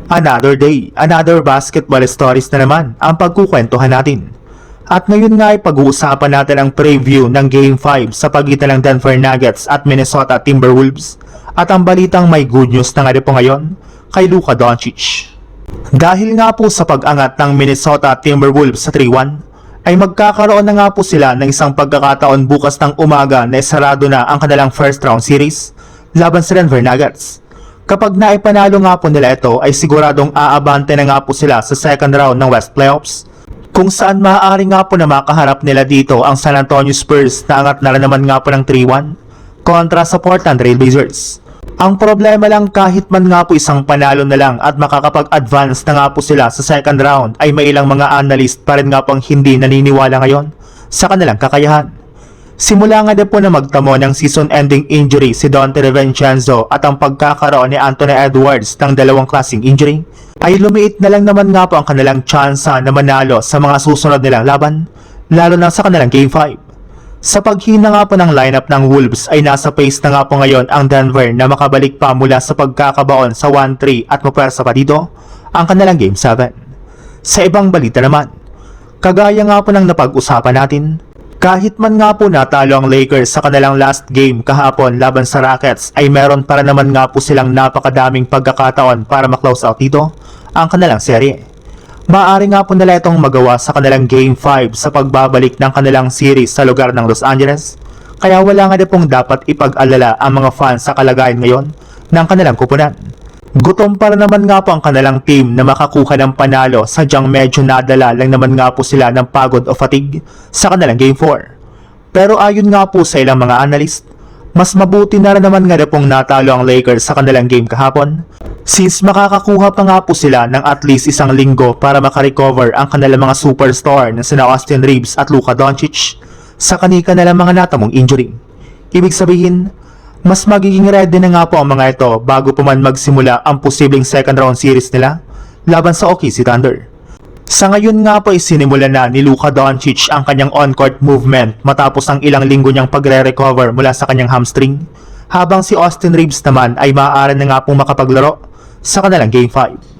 Another day, another basketball stories na naman ang pagkukwentuhan natin. At ngayon nga ay pag-uusapan natin ang preview ng Game 5 sa pagitan ng Denver Nuggets at Minnesota Timberwolves. At ang balitang may good news na nga rin po ngayon kay Luka Doncic. Dahil nga po sa pag-angat ng Minnesota Timberwolves sa 3-1, ay magkakaroon na nga po sila ng isang pagkakataon bukas ng umaga na sarado na ang kanilang first round series laban sa Denver Nuggets. Kapag naipanalo nga po nila ito ay siguradong aabante na nga po sila sa second round ng West Playoffs, kung saan maaari nga po na makaharap nila dito ang San Antonio Spurs na angat na naman nga po ng 3-1 kontra sa Portland Trail Blazers. Ang problema lang kahit man nga po isang panalo na lang at makakapag-advance na nga po sila sa second round ay may ilang mga analyst pa rin nga pong hindi naniniwala ngayon sa kanilang kakayahan. Simula nga din po na magtamo ng season-ending injury si Donte DiVincenzo at ang pagkakaroon ni Anthony Edwards ng dalawang klaseng injury, ay lumiit na lang naman nga po ang kanilang tsansa na manalo sa mga susunod nilang laban, lalo na sa kanilang Game 5. Sa paghina nga po ng lineup ng Wolves ay nasa pace na nga po ngayon ang Denver na makabalik pa mula sa pagkakabaon sa 1-3 at mapersa pa dito ang kanilang Game 7. Sa ibang balita naman, kagaya nga po ng napag-usapan natin, kahit man nga po natalo ang Lakers sa kanilang last game kahapon laban sa Rockets ay meron para naman nga po silang napakadaming pagkakataon para maklose out dito ang kanilang serye. Maaari nga po nila itong magawa sa kanilang Game 5 sa pagbabalik ng kanilang series sa lugar ng Los Angeles, kaya wala nga din pong dapat ipag-alala ang mga fans sa kalagayan ngayon ng kanilang kupunan. Gutom para naman nga po ang kanilang team na makakuha ng panalo, sadyang medyo nadala lang naman nga po sila ng pagod o fatigue sa kanilang Game 4. Pero ayon nga po sa ilang mga analyst, mas mabuti na rin naman nga rin pong natalo ang Lakers sa kanilang game kahapon, since makakakuha pa nga po sila ng at least isang linggo para makarecover ang kanilang mga superstar na sina Austin Reeves at Luka Doncic sa kanika nilang mga natamong injury. Ibig sabihin, mas magiging ready na nga po ang mga ito bago pa man magsimula ang posibleng second round series nila laban sa OKC Thunder. Sa ngayon nga po isinimula na ni Luka Doncic ang kanyang on-court movement matapos ang ilang linggo niyang pagre-recover mula sa kanyang hamstring, habang si Austin Reeves naman ay maaari na nga pong makapaglaro sa kanilang Game 5.